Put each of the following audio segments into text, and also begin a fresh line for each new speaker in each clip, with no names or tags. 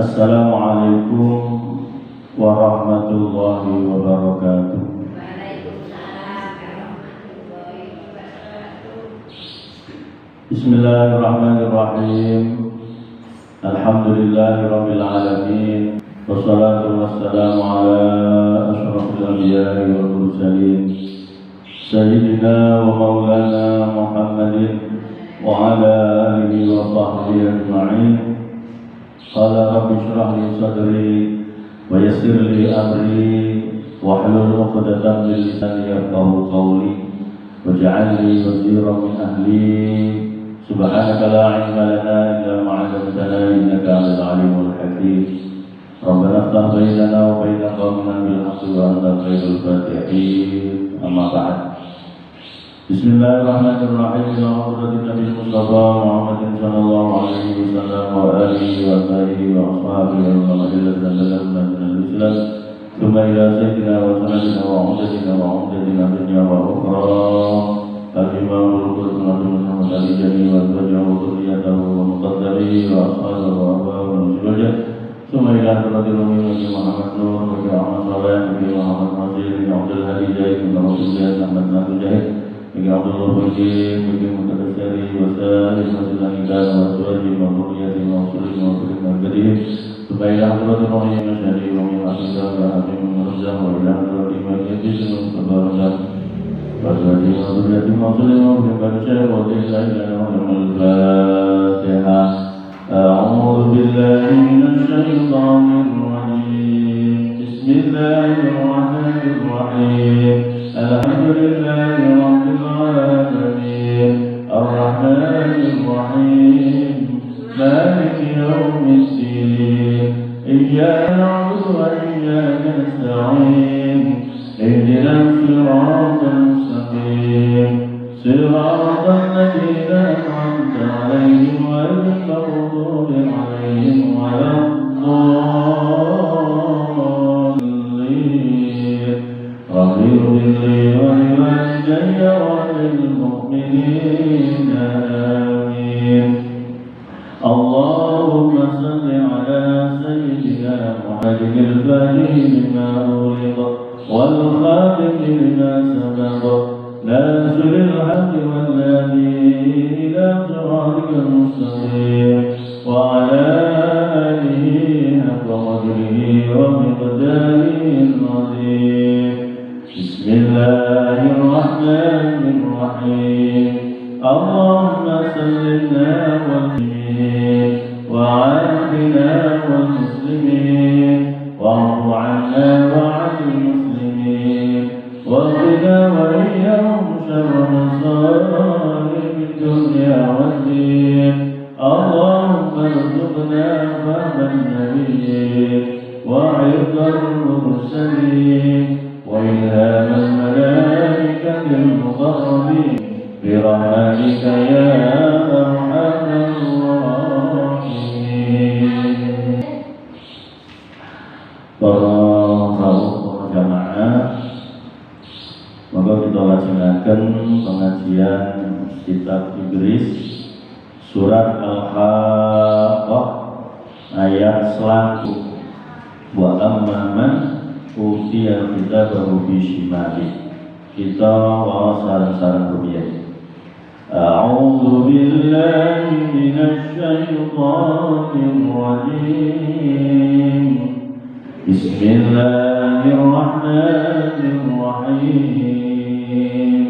Assalamualaikum warahmatullahi wabarakatuh. Bismillahirrahmanirrahim. Alhamdulillahirabbil alamin. Wassalatu wassalamu ala asyrafil anbiya'i wal mursalin. Sayyidina wa maulana Muhammadin wa ala alihi wa sahbihi ajma'in. Qala rabbi shrah li sadri wa yassir li amri wahlul 'uqdatam min lisani yafqahu qawli waj'al li waziran min ahli subhanaka la 'ilma lana illa ma 'allamtana innaka 'antal 'alimul hakim. Rabbana iftah bainana wa baina qaumina bil haqqi wa anta khairul fatihin. Amma ba'd. Bismillahirrahmanirrahim. Ya Nabi Mustafa Muhammadin sallallahu alaihi wasallam wa alihi wa sahbihi wa ashabihi wa man ittaba al-Islam. Thumma ila sayyidina wa sanadina wa umdatina dunya wa ukhra. Al-Imam al-Qurtubi Muhammad al-Jami wa wajhu dhurriyyatahu wa muqaddamihi wa ashabihi wa ahbabihi wa wajh. Thumma ila Nabi Muhammad Nur wa Ahmad Saleh wa Muhammad Masih wa Abdul Hadi Zaid wa Rasulullah Ahmad Nabi Zaid. Bagi Abdullah Bagi Mutadasari Wasari Masyidanika Waswadi Mahmudiyati Mahsuli Mahsuli Mahmudiyati Supaya Abdullah Tuhan yang masyari Wami Mahsudah Wa Hakim Merzah Wa ilah Abdullah Mahmudiyati Sunum Sabarazah Waswadi Mahmudiyati Mahsuli Mahmudiyati Wa ilah Al-Fatihah. A'udhu billahi minasyaitanir rajim. Bismillahirrahmanirrahim. Alhamdulillahi rabbil alamin. Ar-Rahmanir Rahim. Maliki yawmiddin. Iyyaka na'budu wa iyyaka nasta'in. Ihdinas siratal mustaqim. Siratal ladzina an'amta 'alaihim ghairil maghdubi 'alaihim waladdallin. Rabbi ighfirli wa liwalidayya wa lil mu'minina amin. Allahumma salli ala sayyidina Muhammadin al-fatih lima ughliqa wal khatim lima sabaqa nasiril haqqi wal hadi ila siratikal mustaqim wa ala alihi haqqa qadrihi wa miqdarihi al-'azim. Bismillahirrahmanirrahim. Allahumma sallina wal muslimin wa 'afina wal muslimin wa'fu 'anna wa 'anil muslimin wa qina wa iyyahum sharra masa'ib dunya wad din. Allahumma arzuqna fahman nabiyyin wa 'irfan mursalin wa ilhaman malaikatil muqarrabin birahmatika ya arhamar rahimin. Para jamaah, maka kita laksanakan pengajian kitab Idris surat Al-Haqqah ayat selanjutnya. Wa amman utiya kitabahu bishimali. Kita sarang-sarang rupiah. A'udzu billahi minasy syaithanir rajim. Bismillahirrahmanirrahim.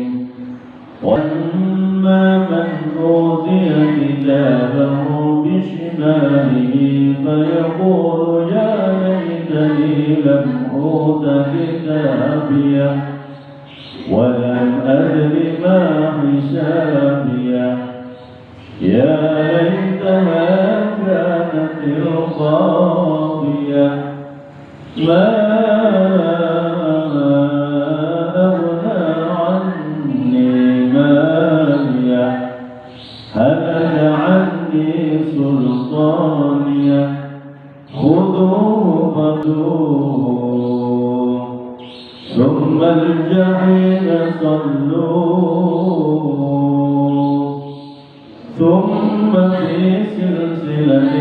Wa amma man utiya kitabahu bishimalihi fayaqulu ya laitani lam uta kitabiyah ولم أدر ما حسابيه يا ليتها كانت القاضية ما أغنى عني ماليه هلك عني سلطانيه خذوه فدوه ثم الجحيم صلوه ثم في سلسلة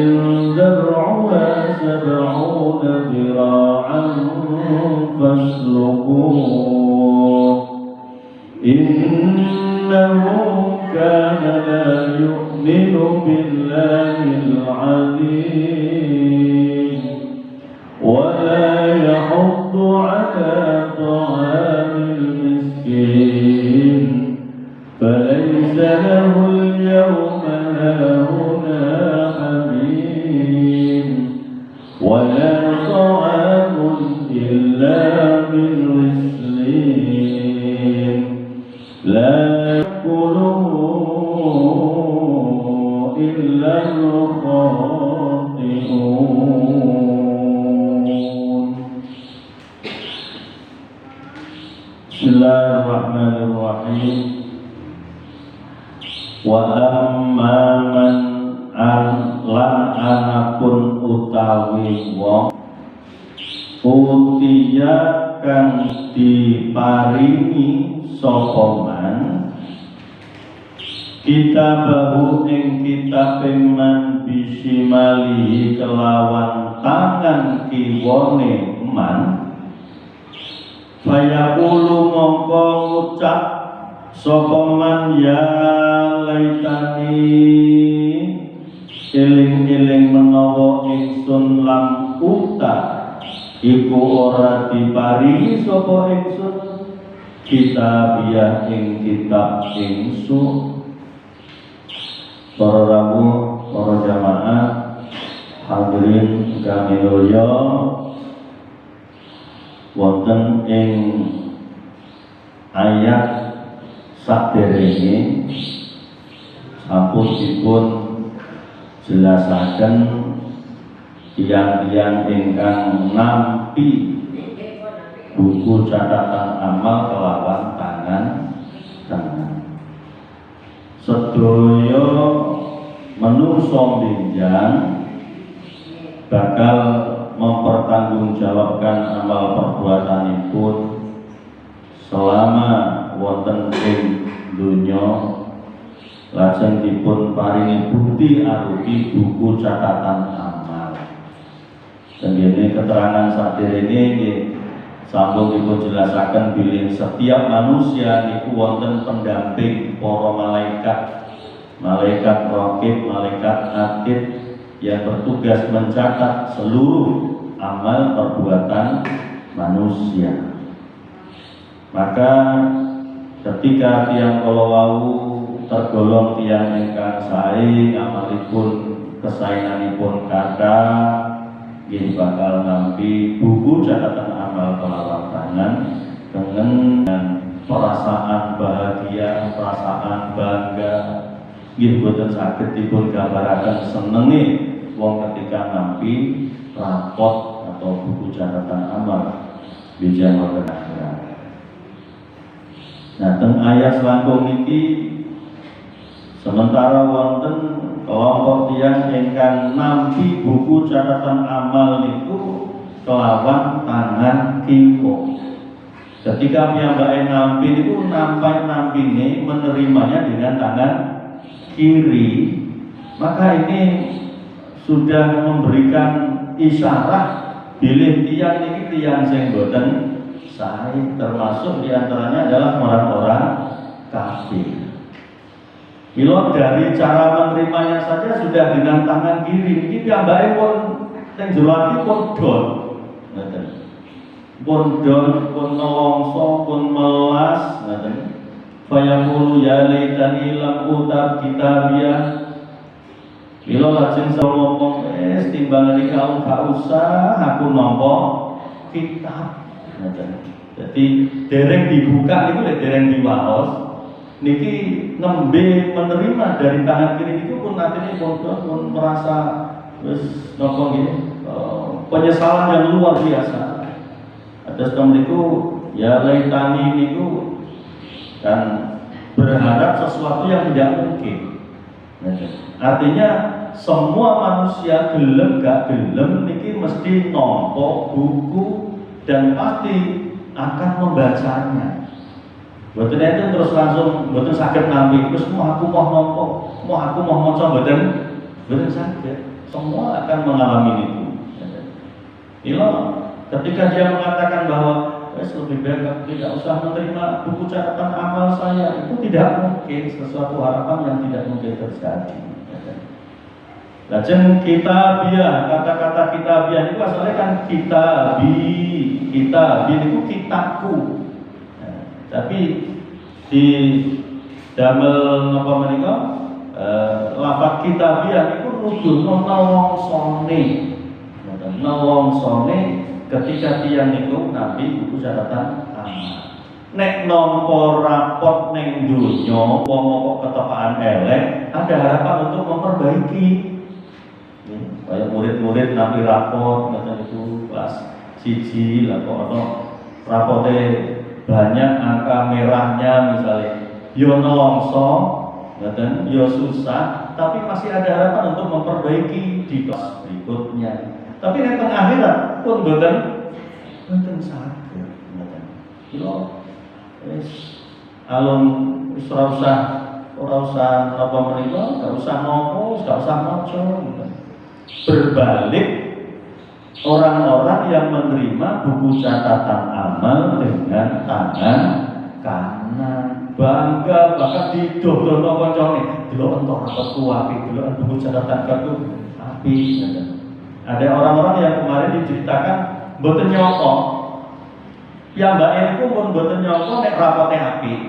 ذرعها 70 ذراعا فاسلكوه إنه كان لا يؤمن بالله العظيم ولا يحض على طعام المسكين فليس له اليوم هاهنا حميم ولا طعام إلا من غسلين لا يأكله إلا الخاطئون. Bismillahirrahmanirrahim. Wa amman lan anapun utawi wong utiya kang diparingi sapa man kitabahu ing kitab man bisimali kelawan tangan kiwane man fayaqulu mongko ngucap sapa man ya laitani eling-eling menawa ingsun lam uta iku ora diparingi sapa ingsun kitabiah ing kitab ingsun. Para rabu, para jamaah hadirin kang mulya wonten ing ayat saderenge sampun dipun jelasaken tiang-tiang ingkang nampi buku catatan amal kelawan tangan sedaya menungso benjang bakal mempertanggungjawabkan amal perbuatanipun selama wonten ing donya lajeng dipun paringi bukti arupi buku catatan amal. Dene keterangan saderenge nggih sampun dipun jelasaken bilih setiap manusia niku wonten pendamping para malaikat, malaikat raqib, malaikat atid yang bertugas mencatat seluruh amal perbuatan manusia. Maka ketika tiang kalawau tergolong tiang ingkang sae amalipun kesaenanipun kathah nggih bakal nampi buku catatan amal kelawan tangan dengan perasaan bahagia, perasaan bangga nggih boten saged dipun gambaraken senenge wong ketika nampi rapot atau buku catatan amal bijak wonten akhirat. Nah, teng ayat selangkung niki sementara wonten kelompok tiyang ingkang nampi buku catatan amal niku kelawan tangan kiwa. Ketika piyambake nampi niku nampine menerimanya dengan tangan kiri, maka ini sudah memberikan isyarat bilih tiyang niki tiyang sing boten sae, termasuk diantaranya adalah orang-orang kafir. Bila dari cara menerimanya saja sudah dengan tangan kiri, ini piyambake pun teng jero ati pun dol. Ngoten. Pun dol, pun nelongso, pun melas, ngoten. Fayaqulu ya laitani lam uta kitabiyah. Bila lajeng ngomong timbangan iki aku gak usah aku nampa kitab. Ngoten. Jadi dereng dibuka niku lek dereng diwaos niki nembe menerima dari tangan kiri itu pun nanti pun merasa wis napa nggih penyesalan yang luar biasa. Atas temriku ya laitani niku dan berharap sesuatu yang tidak mungkin. Artinya semua manusia gelem gak gelem niki mesti nampa buku dan pasti akan membacanya. Boten enten terus langsung boten saged nampi terus mau aku mau nampa, mau aku mau maca boten saged. Semua akan mengalami itu. Ilo ketika dia mengatakan bahwa lebih baik tidak usah menerima buku catatan amal saya, itu tidak mungkin, sesuatu harapan yang tidak mungkin terjadi. Lajeng kitabiah, kata-kata kitabiah itu asalnya kan kitabi itu kitabku. Tapi di damel napa menika lafaz kitabiah itu nuduhno nelongsone ketika tiyang niku nabi buku catatan amal. Nek nomor rapot neng dunyo wong kok ketepaan elek, ada harapan untuk memperbaiki. Kayak murid-murid nabi rapot macam itu kelas siji lah kok ono rapote banyak angka merahnya misalnya, yo nelongso, dan yo susah, tapi masih ada harapan untuk memperbaiki di kelas berikutnya. Tapi yang tengah akhirat pun boten saged. Yo alun ora usah apa menika, ora usah nopo, ora usah maca. Berbalik orang-orang yang menerima buku catatan amal dengan tangan kanan, bangga bahkan didodono koncone, delok entuk rapotku apik, delok buku catatan kartu apik. Ada orang-orang yang kemarin diceritakan mboten nyoko. Ya Mbak niku pun mboten nyoko nek rapote apik.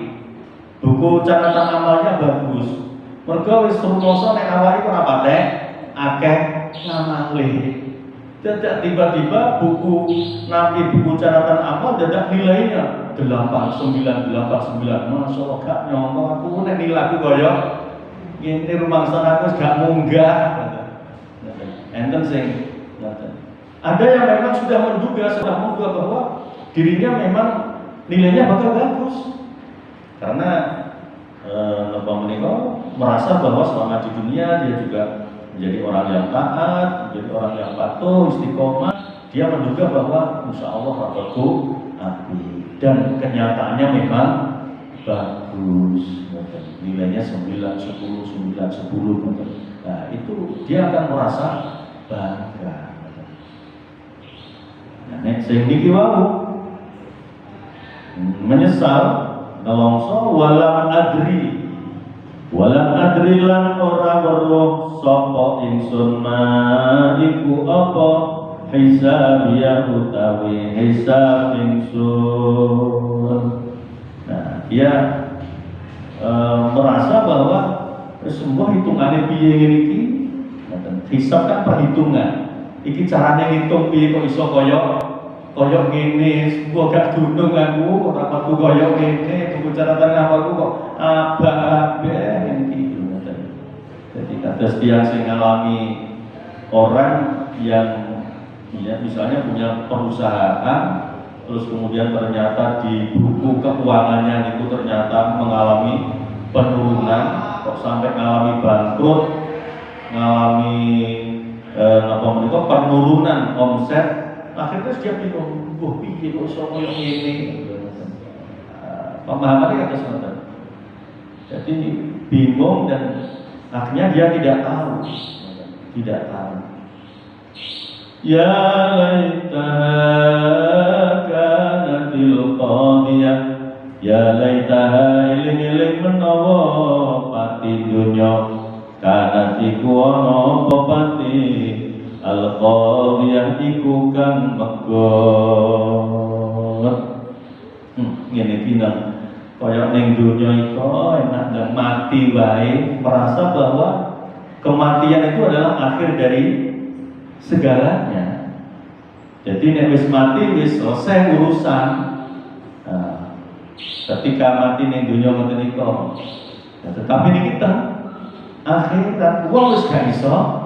Buku catatan amalnya bagus. Mergo wis rumoso nek awake ora patek akeh ngamale. Dadak tiba-tiba buku catatan amal dadak nilainya 8989. Masya Allah gak nyongko aku nek nilaiku kaya ngene rumangsane aku gak munggah. Enten sing ada yang memang sudah menduga bahwa dirinya memang nilainya bakal bagus. Karena merasa bahwa selama di dunia dia juga menjadi orang yang taat, menjadi orang yang patuh, istiqomah. Dia menduga bahwa insya Allah rapotku api, dan kenyataannya memang bagus. Nilainya 9, 10. Nah itu dia akan merasa bangga. Nah, sing niki wau menyesal nelongso walam adri lan ora weruh sapa ingsun ma iku apa hisabiya utawi hisab ingsun. Nah dia merasa bahwa semua hitungannya piye ngene iki. Hisab kan perhitungan. Iki carane ngitung piye kok iso kaya ngene, gua gak dunung aku, rapatku kaya ngene, buku catatan amalku kok abah-abah iki. Jadi kados tiyang sing ngalami orang yang ya misalnya punya perusahaan, terus kemudian ternyata di buku keuangannya itu ternyata mengalami penurunan, kok sampai mengalami bangkrut, mengalami penurunan omset. Akhirnya dia bingung, piye kok iso koyo ngene. Pemahamannya kata sebentar. Jadi bingung dan akhirnya dia tidak tahu. Ya laitaha kanatil qadiyah, ya laitaha iling-iling menawa pati dunya kanat iku ana apa pati al-qadiyah iku kang megot. Ngene iki nang kaya ning dunya iku enak dan mati wae, merasa bahwa kematian itu adalah akhir dari segalanya. Jadi nek wis mati wis selesai urusan. Nah, ketika mati ning dunya ngoten niku. Tetapi ning kita akhirat wong wis gak iso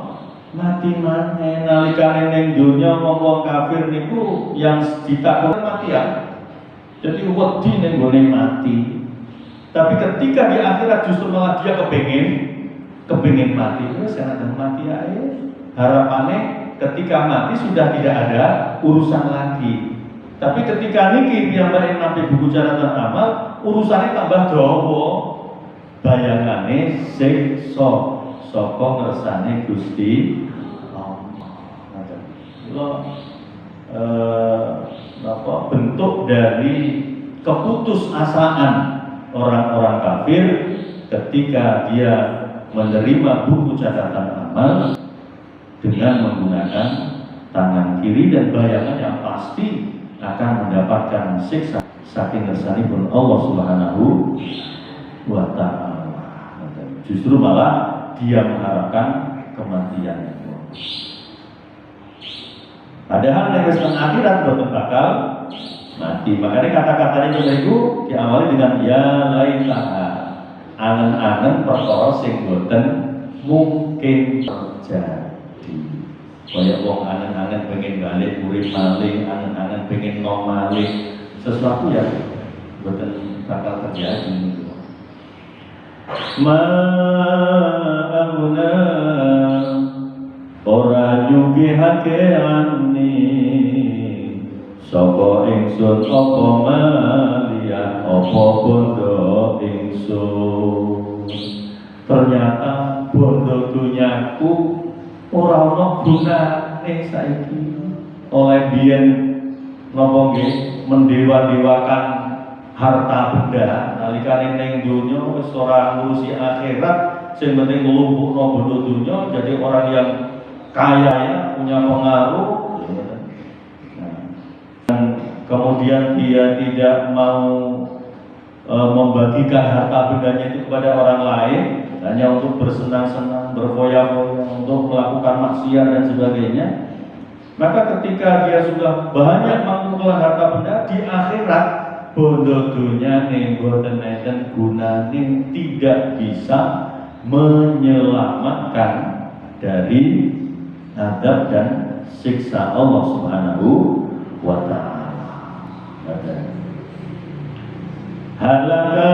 mati maneh. Nalikane ning dunya wong kafir niku yang ditakutkan matian. Jadi wedi ning gone mati. Tapi ketika di akhirat justru malah dia kepengin mati. Wis ana mati ae. Harapannya ketika mati sudah tidak ada urusan lagi. Tapi ketika niki piyambake nabi buku catatan amal, urusannya tambah dawa. Bayangane siksa saka ngersane Gusti Allah. bentuk dari keputusasaan orang-orang kafir ketika dia menerima buku catatan amal dengan menggunakan tangan kiri, dan bayangan yang pasti akan mendapatkan siksa saking ngersanipun Allah Subhanahu wa Ta'ala. Justru malah dia mengharapkan kematian. Padahal yang kesenang akhirat boten bakal mati. Makanya kata-katanya juga itu diawali dengan ya laitaha, angen-angen perkara sing boten mungkin terjadi. Kaya wong angen-angen pengen balik urip malih, angen-angen pengen nom malih, sesuatu yang boten bakal terjadi. Ma'amuna ora nyugihake ani sapa ingsun apa maliya apa bondo ingsun. Ternyata bondo dunyaku ora ana gunane saiki. Oleh biyen napa nggih mendewa-dewakan harta benda nalikane ning donya wis ora ngurusi akhirat, sing penting nglumpukno bondo donya, jadi orang yang kaya punya pengaruh. Dan kemudian dia tidak mau membagikan harta bendanya itu kepada orang lain, hanya untuk bersenang-senang, berfoya-foya, untuk melakukan maksiat dan sebagainya. Maka ketika dia sudah banyak mengumpulkan harta benda, di akhirat bondo dunyane boten enten gunane, tidak bisa menyelamatkan dari azab dan siksa Allah Subhanahu wa Ta'ala. Halaka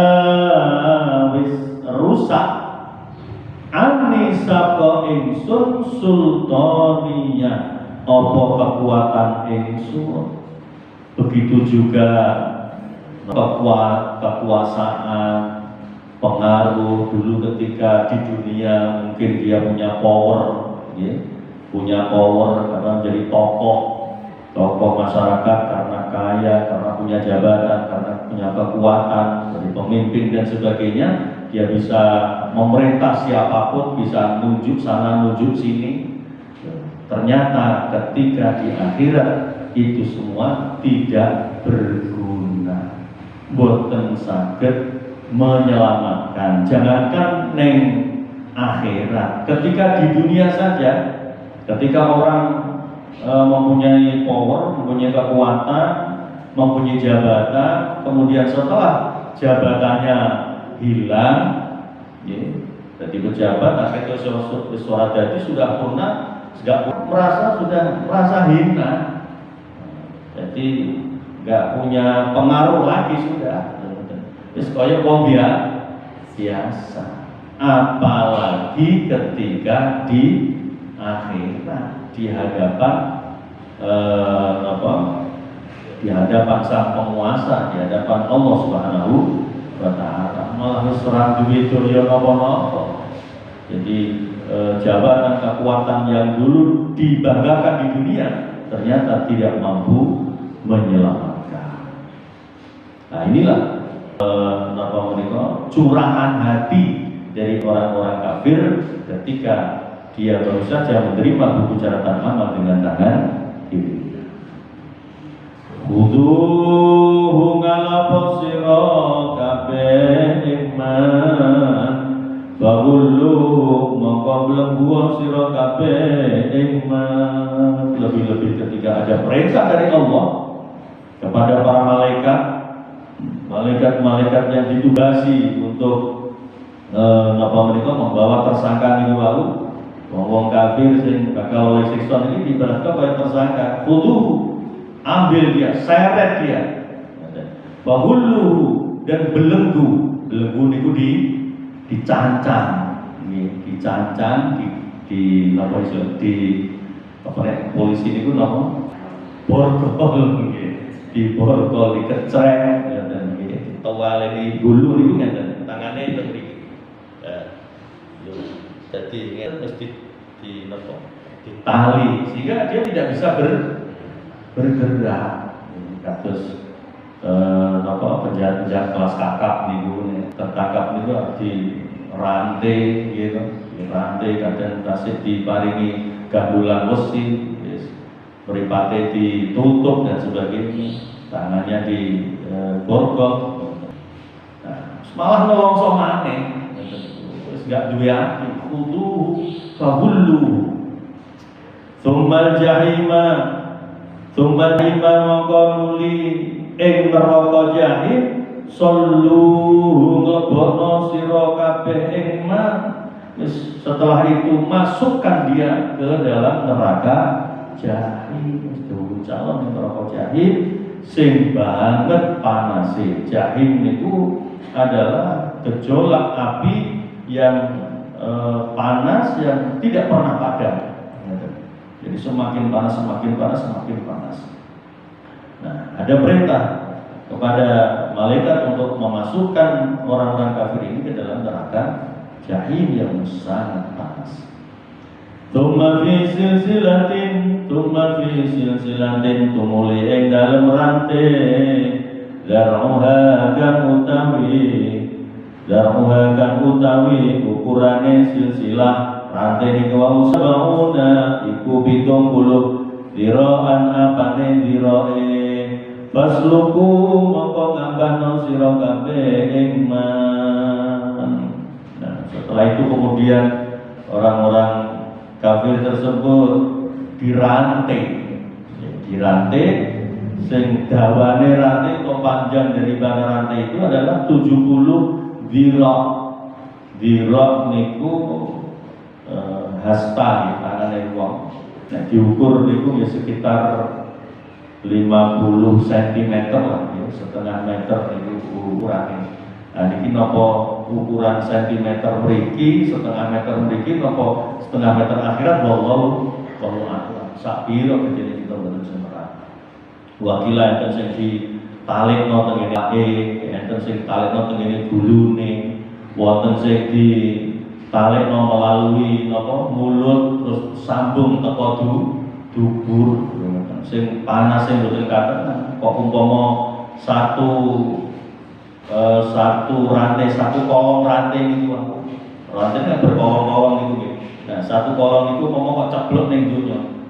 wis rusak ani sapa ingsun sultaniyah apa kekuatan ingsun. Begitu juga kekuasaan, pengaruh. Dulu ketika di dunia mungkin dia punya power, ya, punya power karena menjadi tokoh masyarakat, karena kaya, karena punya jabatan, karena punya kekuatan dari pemimpin dan sebagainya. Dia bisa memerintah siapapun, bisa nunjuk sana nunjuk sini. Ternyata ketika di akhirat itu semua tidak berguna, boten saged menyelamatkan. Jangankan neng akhirat, ketika di dunia saja, ketika orang mempunyai power, mempunyai kekuatan, mempunyai jabatan, kemudian setelah jabatannya hilang, ya, jadi pejabat akhirnya suara dadi sudah punah, sudah merasa hina, jadi nggak punya pengaruh lagi sudah. Terus kaya wong biasa, apalagi ketika di akhirat, di hadapan di hadapan sang penguasa, di hadapan Allah Subhanahu wa Ta'ala, malah serang duit ya napa-napa. Jadi jabatan kekuatan yang dulu dibanggakan di dunia ternyata tidak mampu menyelamatkan. Nah inilah curahan hati dari orang-orang kafir ketika dia baru saja menerima buku catatan amal dengan tangan kiri. Khuduhu ngalapo sira kabeh iman, bahulu mongko mlebu sira kabeh iman. Lebih-lebih ketika ada perintah dari Allah kepada para malaikat yang ditugasi untuk membawa tersangka ini lalu. Wong kafir sing bakal oleh siksa ini diberlakukan oleh tersangka. Khuduhu, ambil dia, seret dia. Bahulu dan belenggu niku dicancang, polisi niku napa? Borgol nggih. Diborgol, dikecrek dan nggih. Tawaleni gulu niku ngeten, tangane teng mriki. Jadi mesti ditali sehingga dia tidak bisa bergerak. Kados penjahat-penjahat kelas kakap niku tertangkap niku di rantai gitu, di rantai kadang tasik diparingi gandulan besi, mripate ditutup dan sebagainya, tangannya di borgol. Nah, malah nolongso maneh, wis gak duwe ati, kudu fahullu. Tsummal jahima mongko nuli ing neraka jahim, sallu nglebokno sira kabeh ing man. Setelah itu masukkan dia ke dalam neraka jahim. Itu calon neraka jahim sing banget panase. Jahim itu adalah gejolak api yang panas yang tidak pernah padam. Jadi semakin panas, semakin panas, semakin panas. Nah, ada perintah kepada malaikat untuk memasukkan orang-orang kafir ini ke dalam neraka jahim yang sangat panas. Tsumma fi silsilatin tumuli ing dalem rantai zar'uha kang utawi ukurane silsilah rantai niku wau sabauna iku 70 diraan apane dirae fasluku mongko ngambahno sira kabeh ing man. Nah, setelah itu kemudian orang-orang kafir tersebut dirantai sing dawane rantai atau panjang dari rantai itu adalah 70 dhira niku hasta ya, tangane wong. Nah, diukur niku ya sekitar 50 cm lah ya, setengah meter itu ukurannya. Nah, niki napa ukuran centimeter mriki, setengah meter mriki napa setengah meter akhirat wallahu a'lam. Sak pira kejene kita mboten semerah. Wakila enten sing ditalekno teng ngene ake, enten sing ditalekno teng ngene gulune, wonten sing ditalekno melalui napa mulut terus sambung teko dubur. Sing panas sing mboten kathah kok umpama satu rantai, satu kolong rantai niku rantai kan berkolong-kolong niku nggih. Nah, satu kolong itu kok ceblok ning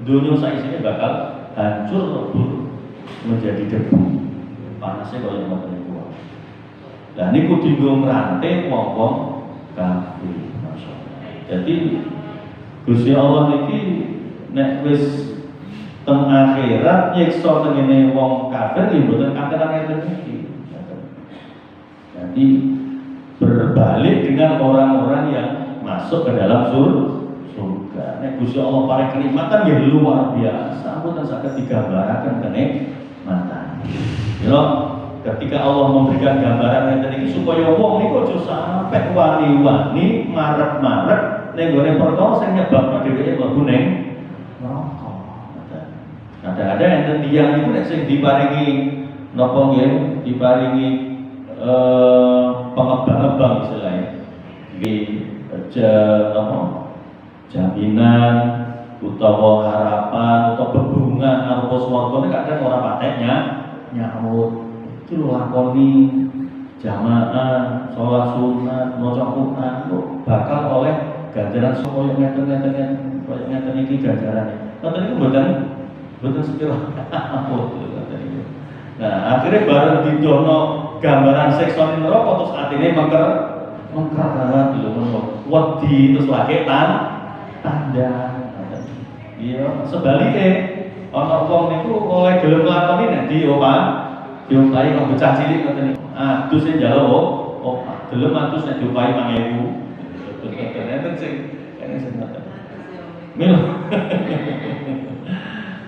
donya saisine bakal hancur lebur menjadi debu. Panasnya kalau yang ngoten niku. Lah niku dienggo rantai wong-wong kafir. Masyaallah. Jadi Gusti Allah niki nek wis teng akhirat nyiksa tengene wong kafir nggih mboten kakeran ngeten iki. Jadi berbalik dengan orang-orang yang masuk ke dalam surga. Nek Gusti Allah paring kenikmatan ya luar biasa, mboten saged digambaraken kenikmatan. Ya, ketika Allah memberikan gambaran ngeten iki supaya wong niku aja sampai wani-wani marep-marep ning gone perkara sing nyebabno dheweke mlebu ning neraka. Ada enten tiyang niku nek sing diparingi napa nggih, diparingi pengembang-embang istilahnya di jaminan utawa harapan atau bebungan arupa swarga ini kadang ora pateknya nyaut itu lakoni jamaah sholat sunat maca Quran bakal oleh ganjaran supaya ngeten iki ganjarane. Ngoten niku mboten sepiro. Nah, akhirnya bareng didono gambaran seksual neraka terus atine mengker lho wedi terus lagi tanda. Iya, sebaliknya ana wong niku oleh gelem nglakoni nek diompahi kok bocah cilik ngoten niku. Adus sing njaluk gelem adus nek diompahi 5.000. Enten sing ngoten.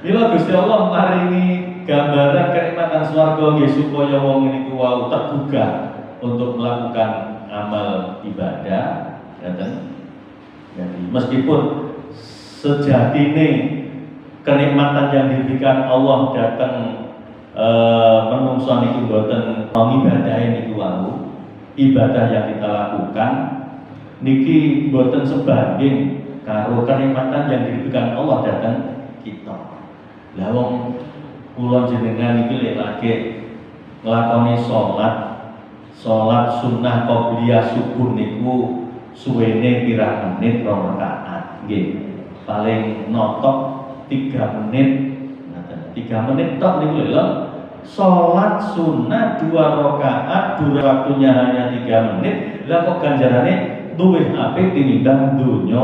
Mila Gusti Allah maringi gambaran kenikmatan swarga nggih supaya wong niku wau tergugah untuk melakukan amal ibadah. Jadi meskipun sejatine kenikmatan yang diberikan Allah datang menungso niku boten ibadah niku wau, ibadah yang kita lakukan niki boten sebanding karo kenikmatan yang diberikan Allah datang kita. Lah wong kula jenengan iki lek lagi nglakoni salat sunnah qobliyah subuh niku suwene pirang menit 2 rakaat nggih. Paling notok 3 menit. 3 menit tok niku lho. Salat sunnah 2 rakaat durasi waktunya hanya 3 menit. Lah kok ganjarane luwih apik tinimbang donya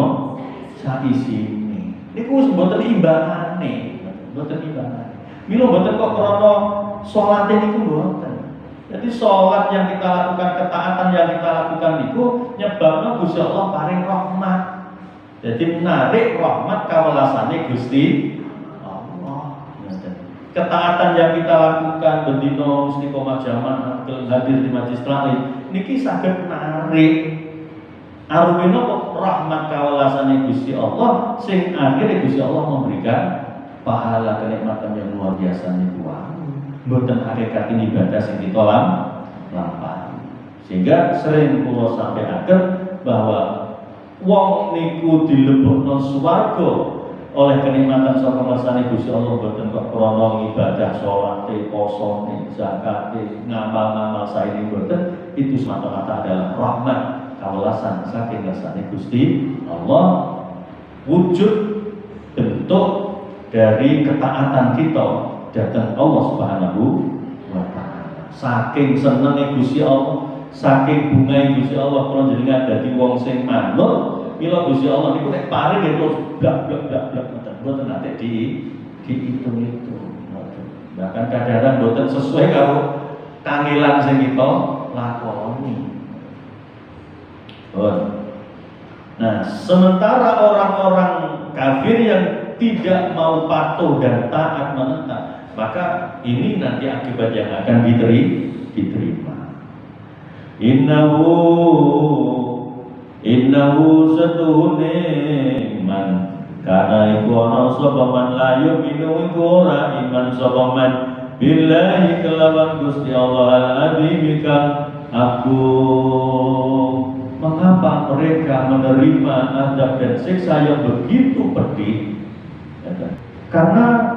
saisine. Niku mboten imbangane, mboten imbangane. Mila mboten kok krana salate niku mboten. Jadi salat yang kita lakukan, ketaatan yang kita lakukan niku nyebabna Gusti Allah paring rahmat. Jadi menarik rahmat kawelasane Gusti Allah. Ketaatan yang kita lakukan bendino istiqomah jamaah hadir di majelis taklim niki saged narik arupina rahmat kawelasane Gusti Allah sing akhirnya Gusti Allah memberikan pahala kenikmatan yang luar biasa niku. Mboten hakikat ibadah sing ditolak lampah. Sehingga sering kula sampaikan bahwa wong niku dilebokno swarga oleh kenikmatan saka kersane Gusti Allah mboten kok krana ibadah salate, posone, zakate, ngamal-ngamal saene mboten. Itu semata-mata adalah rahmat kawelasan saking kersane Gusti Allah, wujud bentuk dari ketaatan kita datang Allah Subhanahu wa taala. Saking senenge Gusti Allah, saking bungae Gusti Allah kula jenengan dadi wong sing manut, mila Gusti Allah niku nek paring ya terus blak mboten nate dihitung-hitung. Bahkan kadang-kadang mboten sesuai karo kangelan sing kita lakoni. Nah, sementara orang-orang kafir yang tidak mau patuh dan taat menentang, maka ini nanti akibat yang akan diterima. Innahu setuhune man kana iku ana sapa man layu minu iku ora iman sapa man billahi kelawan Gusti Allah al-azim agung. Mengapa mereka menerima azab dan siksa yang begitu pedih? Karena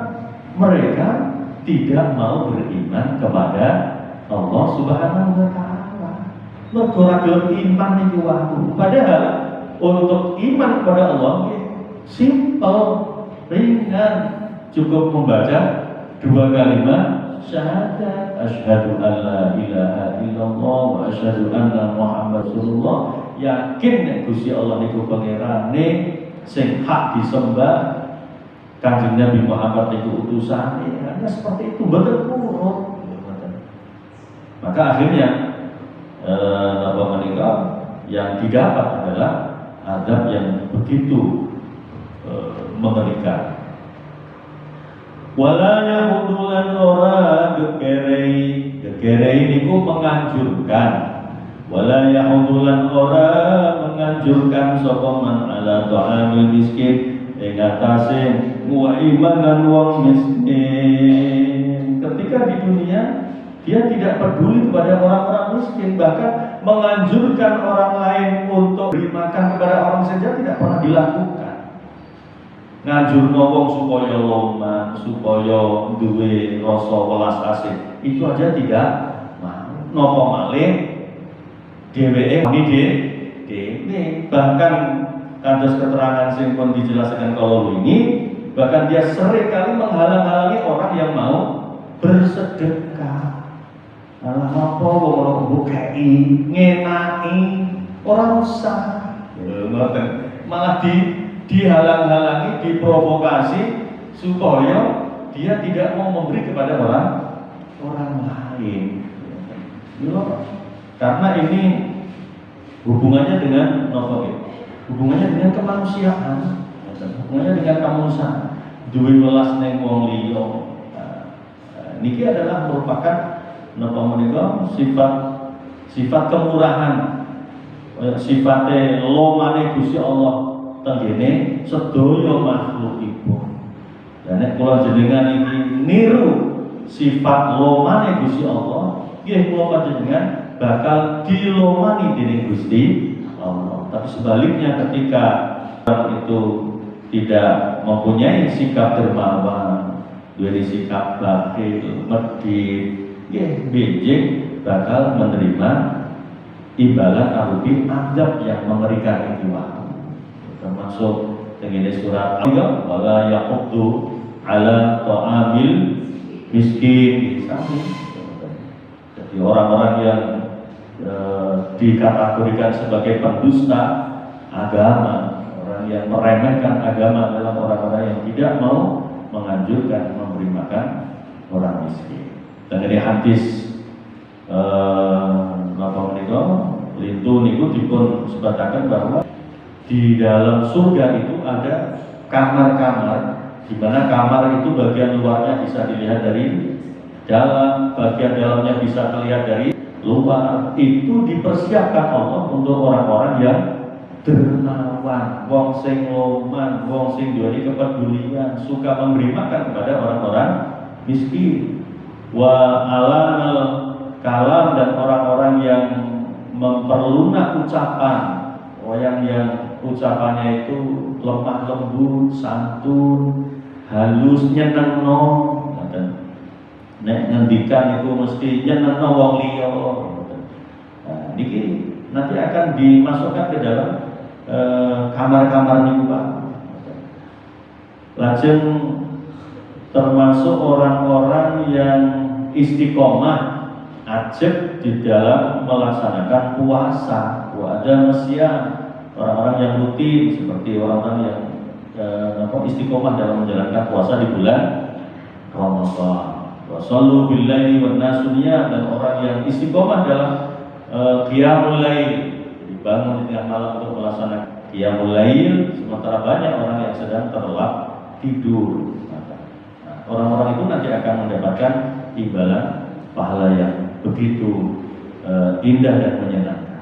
mereka tidak mau beriman kepada Allah Subhanahu wa taala. Mergo ora gelem iman niku wae. Padahal untuk iman kepada Allah simpel, ringan, cukup membaca 2 kalimat syahadat, asyhadu an la ilaha illallah wa asyhadu anna Muhammad Rasulullah. Yakin nek Gusti Allah niku pangerane sing hak disembah, Kanjeng Nabi Muhammad itu utusannya, hanya seperti itu, betul kurang. Maka akhirnya menikah yang didapat adalah adab yang begitu mengerikan. Walanya hudulan ora gegerei niku menganjurkan. Walaya hudulan ora menganjurkan sokoman ala ta'amil miskin. Atase mu'imanan wong miskin. Ketika di dunia dia tidak peduli kepada orang-orang miskin, bahkan menganjurkan orang lain untuk beri makan kepada orang saja tidak pernah dilakukan. Nganjurno wong supaya loman, supaya duwe rasa welas asih, itu aja tidak mau. Napa malih dheweke dhewe bahkan kados keterangan sing pun dijelaskan kalau ini, bahkan dia sering kali menghalang-halangi orang yang mau bersedekah. Alah apa wong mbukei, ngenaki, orang usah. Malah dihalang-halangi, diprovokasi supaya dia tidak mau memberi kepada orang lain. Karena ini hubungannya dengan hubungannya dengan kemanusiaan, hubungannya dengan kemanusiaan. Duwe welas neng wong liya. Niki adalah merupakan napa menika sifat kemurahan, sifate lomane Gusti Allah tenggene sedaya makhlukipun. Dan nek kula jenengan iki niru sifat lomane Gusti Allah, nggih kula panjenengan bakal dilomani dening Gusti Allah. Tapi sebaliknya ketika orang itu tidak mempunyai sikap dermawan, duweni sikap bakhil, medhit, nggih benjing bakal menerima imbalan arupi azab yang mengerikan itu. Termasuk dengan surat Al-Baqarah, wala yaquddu ala ta'amil miskin. Jadi orang-orang yang dikategorikan sebagai pendusta agama, orang yang meremehkan agama adalah orang-orang yang tidak mau menganjurkan memberi makan orang miskin. Dan dari hadis napa menika lintu niku dipun sebataken bahwa di dalam surga itu ada kamar-kamar, di mana kamar itu bagian luarnya bisa dilihat dari dalam, bagian dalamnya bisa terlihat dari luar. Itu dipersiapkan Allah untuk orang-orang yang dermawan, wong sing loman, wong sing duweni kepedulian, suka memberi makan kepada orang-orang miskin. Wa alanal kalam, dan orang-orang yang memperlunak ucapan, orang yang ucapannya itu lemah lembut, santun, halus, nyenengno. Nek ngendikan itu mesti nyenengno wong liya. Nah, niki nanti akan dimasukkan ke dalam kamar-kamar niku Pak. Lajeng termasuk orang-orang yang istiqomah ajib di dalam melaksanakan puasa. Ada Mesian, orang-orang yang rutin seperti orang-orang yang istiqomah dalam menjalankan puasa di bulan Ramadan. Wassallu billaili wan nasu niyam, dan orang yang istiqomah dalam qiyamul lail, dibangun di tengah malam untuk melaksanakan qiyamul lail, sementara banyak orang yang sedang terlelap tidur. Nah, orang-orang itu nanti akan mendapatkan imbalan pahala yang begitu indah dan menyenangkan.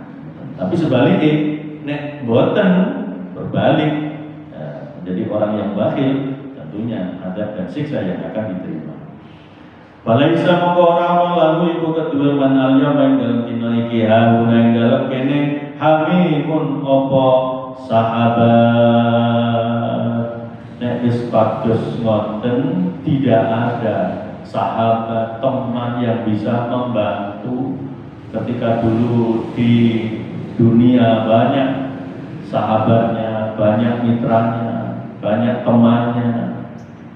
Tapi sebaliknya, nek boten berbalik, jadi orang yang bakhil, tentunya ada dan siksa yang akan diterima. Balaisa mongko ora lalu iku kedua manal ya ing dalam dina iki hauna ing dalam kene hamimun apa sahabat. Nek wis padus ngoten, tidak ada sahabat teman yang bisa membantu. Ketika dulu di dunia banyak sahabatnya, banyak mitranya, banyak temannya.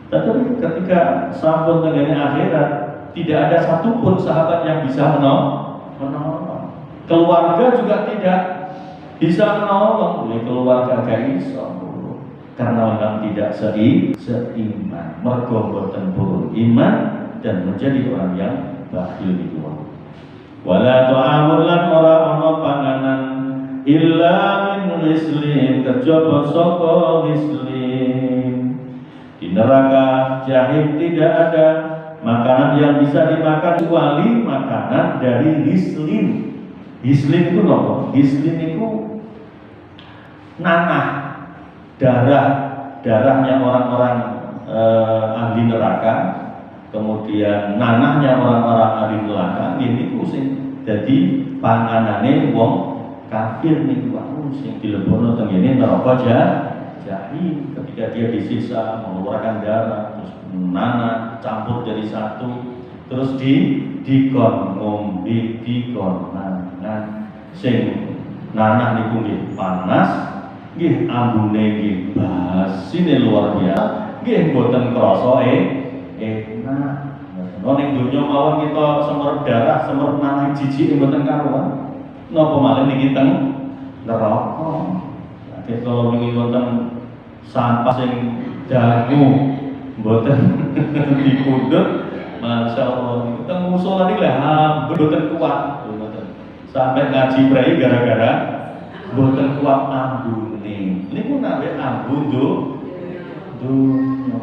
Tetapi ketika sampun tenggane akhirat, tidak ada satupun sahabat yang bisa menolong. Keluarga juga tidak bisa menolong. Keluarga gak iso, karena memang tidak seiman. Mergo boten purun iman dan menjadi orang yang bakhil itu. Wala ta'amul lan ora ana panganan illa min ghislin, kejaba saka ghislin. Di neraka jahim tidak ada makanan yang bisa dimakan kecuali makanan dari ghislin. Ghislin itu apa? Ghislin itu nanah, darahnya orang-orang ahli neraka, kemudian nanahnya orang-orang ahli neraka. Ini sing jadi panganane wong kafir niku sing dilebono teng ngene neraka jahim. Ketika dia disiksa mengeluarkan darah, terus nanah campur jadi satu, terus dikon ngombe, dikon mangan. Sing nanah niku nggih panas, nggih ambune nggih basine luar biasa, nggih mboten krasa enak. Ning donya mawon kita semerep darah, semerep nanah jijik mboten karuan. Napa malih niki teng neraka. Nek kalau wingi wonten sampah sing dangu mboten dikundut, masyaallah niku teng musala niki lah mboten kuat. Sampai ngaji prei gara-gara mboten kuat ambune. Niku nek ambun dunya.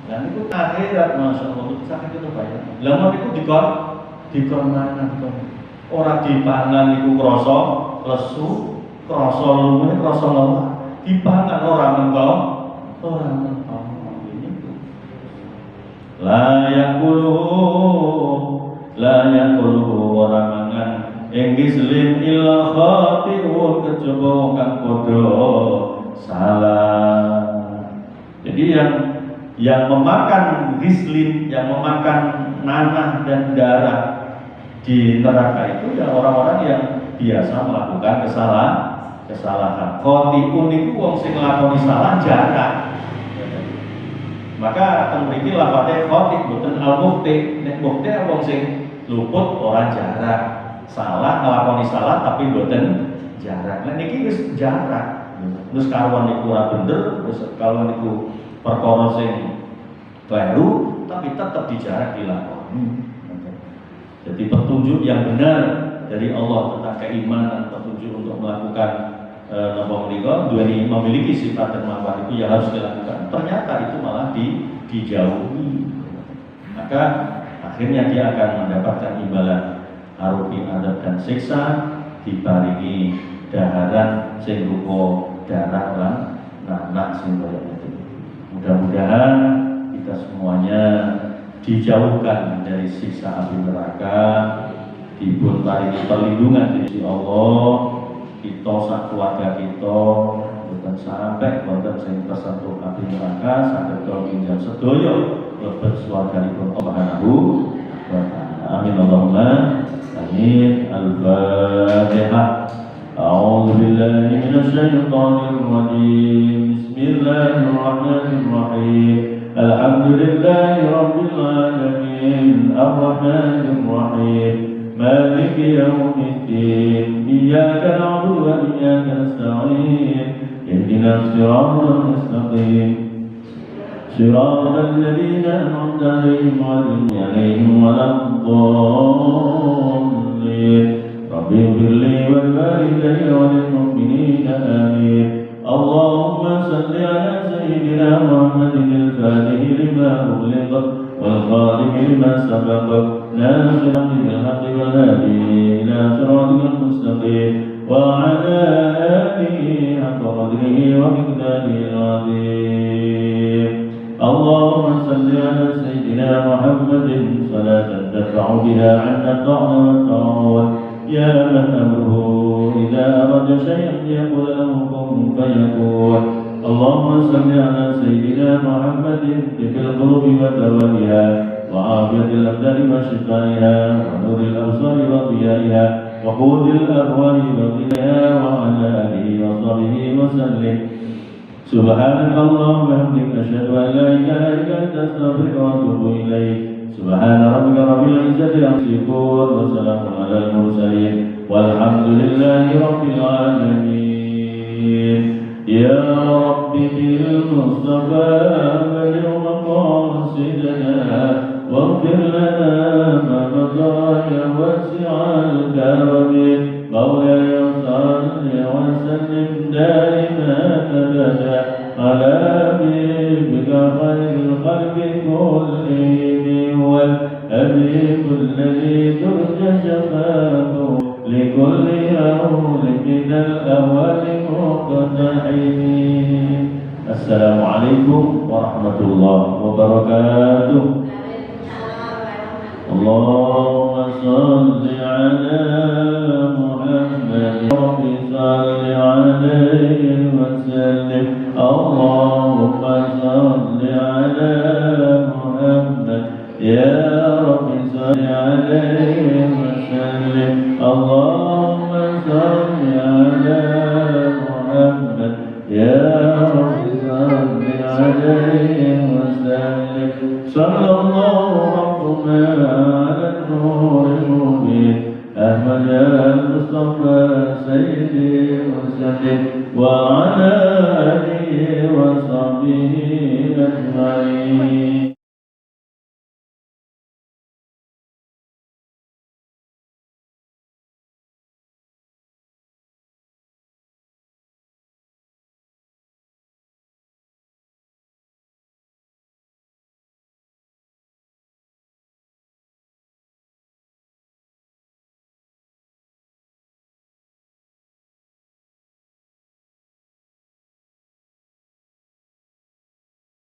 Lah niku akhirat masyaallah sakit itu bayar. Lah niku dikon mana dikon. Ora dipangan niku krasa lesu, krasa luwih, krasa lelah. Dipangan orang mentong. La yakulu orang mangan ing ghislin illa khati'un, kejaba kang padha salah. Jadi yang
yang memakan ghislin, yang memakan nanah dan darah di neraka itu ya orang-orang yang biasa melakukan kesalahan. Khotiun itu wong sing nglakoni salah jarak. Maka teng mriki lafate khoti boten al-mukhti. Nek mukhti wong sing luput ora jarak. Salah nglakoni salah tapi boten jarak. Nek niki wis jarak. Terus karuan niku ora bener, terus kalau niku perkara sing baru tapi tetap dijarak dilakoni. Jadi petunjuk yang benar dari Allah tentang keimanan, petunjuk untuk melakukan memiliki sifat dan manfaat itu yang harus dilakukan. Ternyata itu malah dijauhi. Maka akhirnya dia akan mendapatkan imbalan arupi adab dan siksa, diparingi daharan sing rupa darah lan nanak sing kaya itu. Mudah-mudahan kita semuanya dijauhkan dari siksa api neraka, dipun paringi perlindungan dari Allah. Kita sak keluarga kita bukan sampai wonten sing tersentuh api neraka saged pinjam sedaya lebet swarganipun Allah Subhanahu wa taala. Amin Allahumma amin. Al-Fatihah. A'udzu billahi minasy syaithanir rajim. Bismillahirrahmanirrahim. Alhamdulillahi rabbil alamin. Ar-Rahmanir Rahim. مالك يوم الدين إياك نعبد وإياك نستعين اهدنا الصراط المستقيم صراط الذين أنعمت عليهم غير ولا الضالين رب اغفر لي ولوالدي وللمؤمنين آمين اللهم صل على سيدنا محمد الفاتح لما أغلق والخاتم لما سبق ناصر بالحق والهادي إلى صراطك المستقيم وعلى آله حق قدره ومقداره العظيم اللهم صل على سيدنا محمد صلاة تدفع بها عنا الطعن والطعون يا من أمره إذا أراد شيئا يقول له كن فيكون اللهم صل على سيدنا محمد في القلوب ودوائها وعافية الأبدان وشفائها ونور الأبصار وضيائها وقود الأرواح وغناها وعلى آله وصحبه وسلم سبحانك اللهم وبحمدك أشهد أن لا إله إلا أنت أستغفرك وأتوب إليك سبحان ربك رب العزة عما يصفون وسلام على المرسلين والحمد لله رب العالمين يا رب بالمصطفى بلغ مقاصدنا واغفر لنا ما مضى يا واسع الكرم مولاي صل وسلم دائما ابدا على حبيبك خير الخلق كلهم والحبيب الذي ترجى شفاعته لكل يوم من الأهوال مقتحمين. السلام عليكم ورحمة الله وبركاته. اللهم صل على محمد رب صل عليه وسلم. اللهم صل على محمد يا رب صل عليه وسلم. اللهم صل على محمد يا رب صل عليه وسلم. صلى الله ربنا على النور المبين أحمد المصطفى سيدي وسلم وعلى آله وصحبه أجمعين.